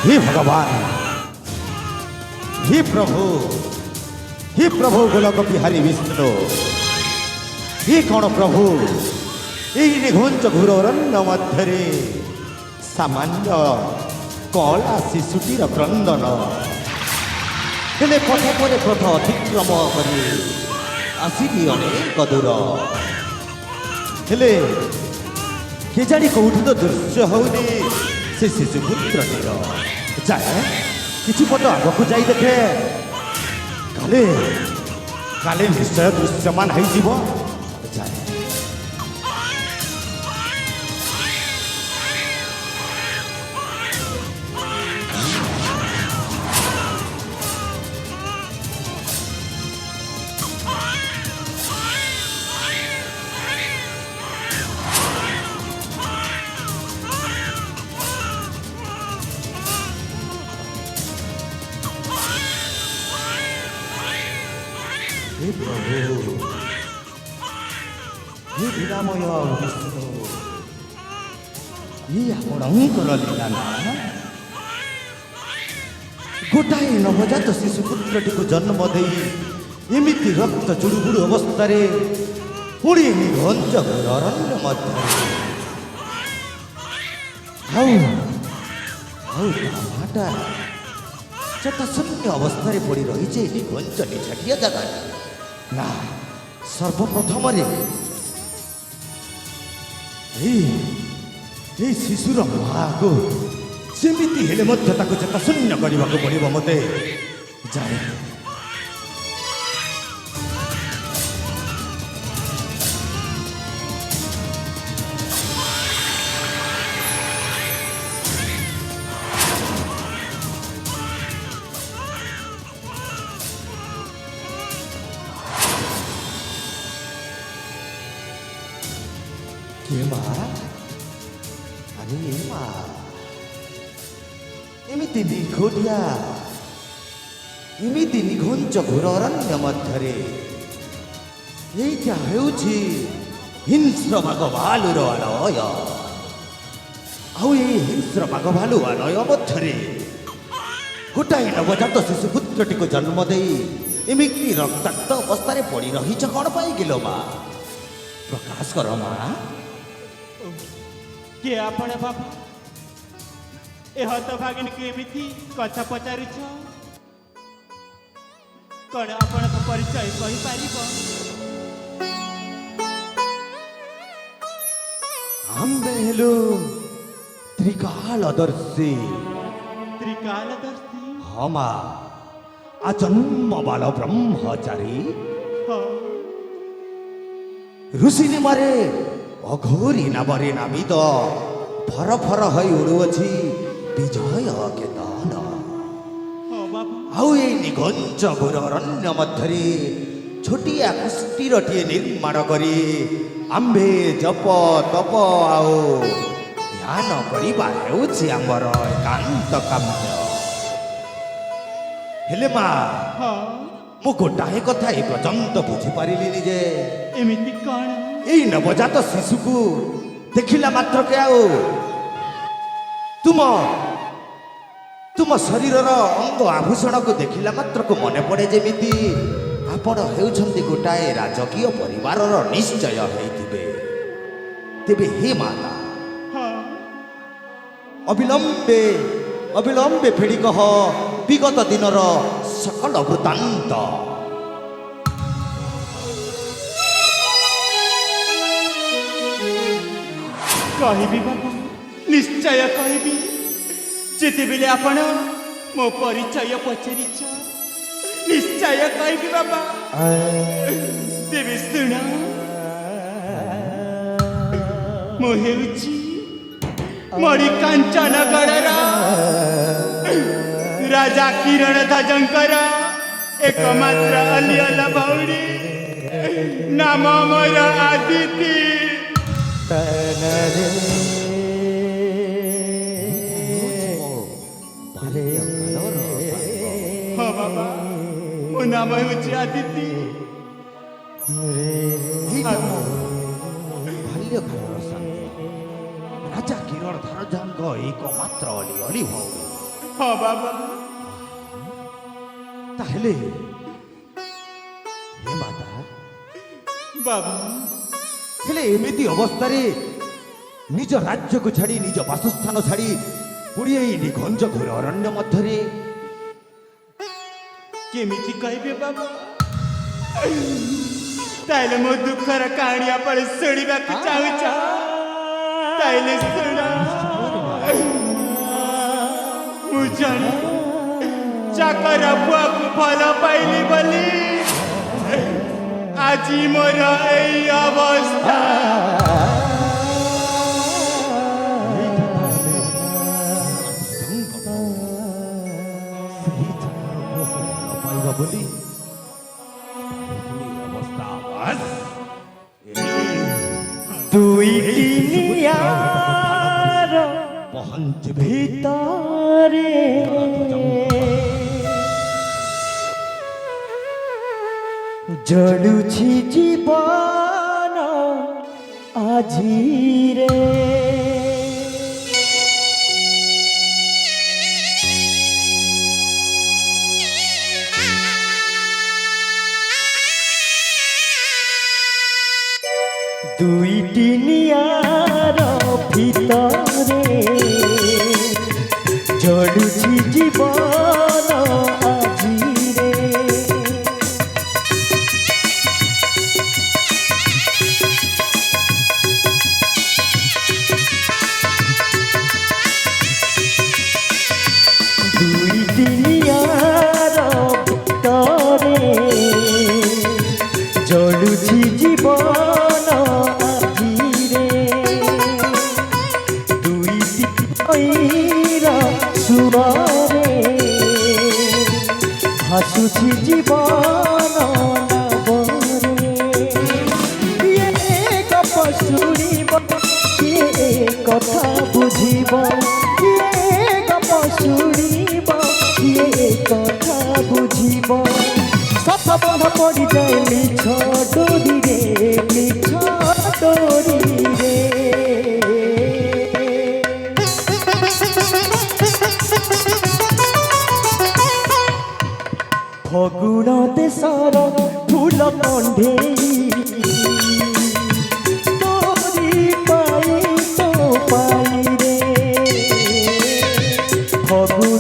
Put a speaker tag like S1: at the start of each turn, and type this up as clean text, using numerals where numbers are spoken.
S1: हे भगवान, हे प्रभु गोलक बिहारी विष्णु, ये कौन प्रभु यही निघुंच घोर अरण्य मध्य सामान्य कला शिशुटीर क्रंदन हेले पथ पर पथ अतिक्रम कर आसली अनेक दूर हेले केजाणी कौटी तो दृश्य होनी से शिशुपुत्रटीर जाए किसी पट आगक जा देखे काले काले निश्चय दृश्यमान हो जाए हे प्रभु, हे लीलामय विष्णु, ये आपणकर लीला ना गोटाए नवजात शिशुपुत्रटी को जन्म दे एमती रक्त चुड़ुबुड़ु अवस्था पुणी निघंच घोर अरण्य मध्य माटा चेताशून्य अवस्था पड़ रही निघंच निछाटिया जगह ना सर्वप्रथम शिशुर माँ को सेमिति हेले मध्य ताको चेताशून्य करने को पड़ो मते जाए अरे एमती निखोटिया एमती निघंच घोर अरण्य मध्य हिंस्र बाघ भालुर आलय हिंस्र बाघ भालु आलय मध्य गोटाए नवजात शिशुपुत्रटी को जन्म दे एमती रक्ताक्त अवस्था पड़ रही कौन पाई गिल माँ प्रकाश कर माँ
S2: के आपण बाबा ए हतभागिनी को एमती कथा पचार कौन आपण परिचय कहीपर
S1: आम्बे हेलो त्रिकालदर्शी
S2: त्रिकालदर्शी
S1: हमा आजन्म बाल ब्रह्मचारी ऋषि मारे अघोरी नामरे नामित फर फर हई उड़ुअछि विजय केतन निघंच घोर अरण्य मध्य छोटिया कुष्ठीरटीए निर्माण करी आम्भे जप तप आओ ध्यान करिबा हेउछि आमर एकांत काम्य हेले माँ मु गोटाए कथा ए पर्यंत बुझी पारिलिनी जे
S2: एमिति कौन
S1: यही नवजात शिशु को देखिला मात्र के आओ तुम शरीर अंग आभूषण को देखिला मात्र को मन पड़े जेमिति आपण हेउछंती गोटाए राजकीय परिवार निश्चय हेइथिबे तेबे हे माता अविलंबे फेड़ी कह विगत दिनर सकल वृत्तांत
S2: कहबी बाबा निश्चय कहबी जिते बेले आपण मो परिचय पचारि निश्चय कहबी बाबा तेबे सुन मो हेउछि मरी कांचनगढ़र राजा किरण ध्वजंकर एकमात्र अलियल भौरी नाम मोर आदिति हाँ बाबा मो नाम होछि आदिति
S1: राजा किरण ध्वजंकर एकमात्र अलियल भौरी
S2: ହଁ ବାବା
S1: ତାହେଲେ ହେ ମାତା
S2: ବାବା
S1: ହେଲେ ଏମିତି ଅବସ୍ଥାରେ ନିଜ ରାଜ୍ୟକୁ ଛାଡ଼ି ନିଜ ବାସସ୍ଥାନ ଛାଡ଼ି ପୁରୀ ଏଇ ନିଘଞ୍ଚ ଘୋର ଅରଣ୍ୟ ମଧ୍ୟରେ
S2: କେମିତି କହିବେ ବାବା ତାହେଲେ ମୋ ଦୁଃଖର କାହାଣୀ ଆପଣ ଶୁଣିବାକୁ ଚାହୁଁଛ ତାହେଲେ ଶୁଣ ମୁଁ ଜଣେ ଚାକର ପୁଅକୁ ଭଲ ପାଇଲି ବୋଲି ଆଜି ମୋର ଏଇ ଅବସ୍ଥା
S1: ବୋଲି ଅବସ୍ଥା
S3: ଦୁଇଟି ନିଆଁର
S1: ପହଞ୍ଚିବେ
S3: ଭିତରେ ଜଳୁଛି ଜୀବନ ଆଜିରେ দুইটি নিয়ার ভিতরে জড়ুছি জীবন আজিরে দুইটি নিয়ার ভিতরে জড়ুছি জীবন সুরে ভাসুছি জীবন নবরে গপ শুনিব কিয়ে কথা বুঝিব গপ শুনিব কিয়ে কথা বুঝিব সত বন্ধ পড়ি যায় মিছ ডোরিরে মিছ ডোরিরে ଫଗୁଣ ଦେଶର ଫୁଲ କଣ୍ଢେଇ ତୋରି ପାଇ ତୋ ପାଇରେ ଫଗୁଣ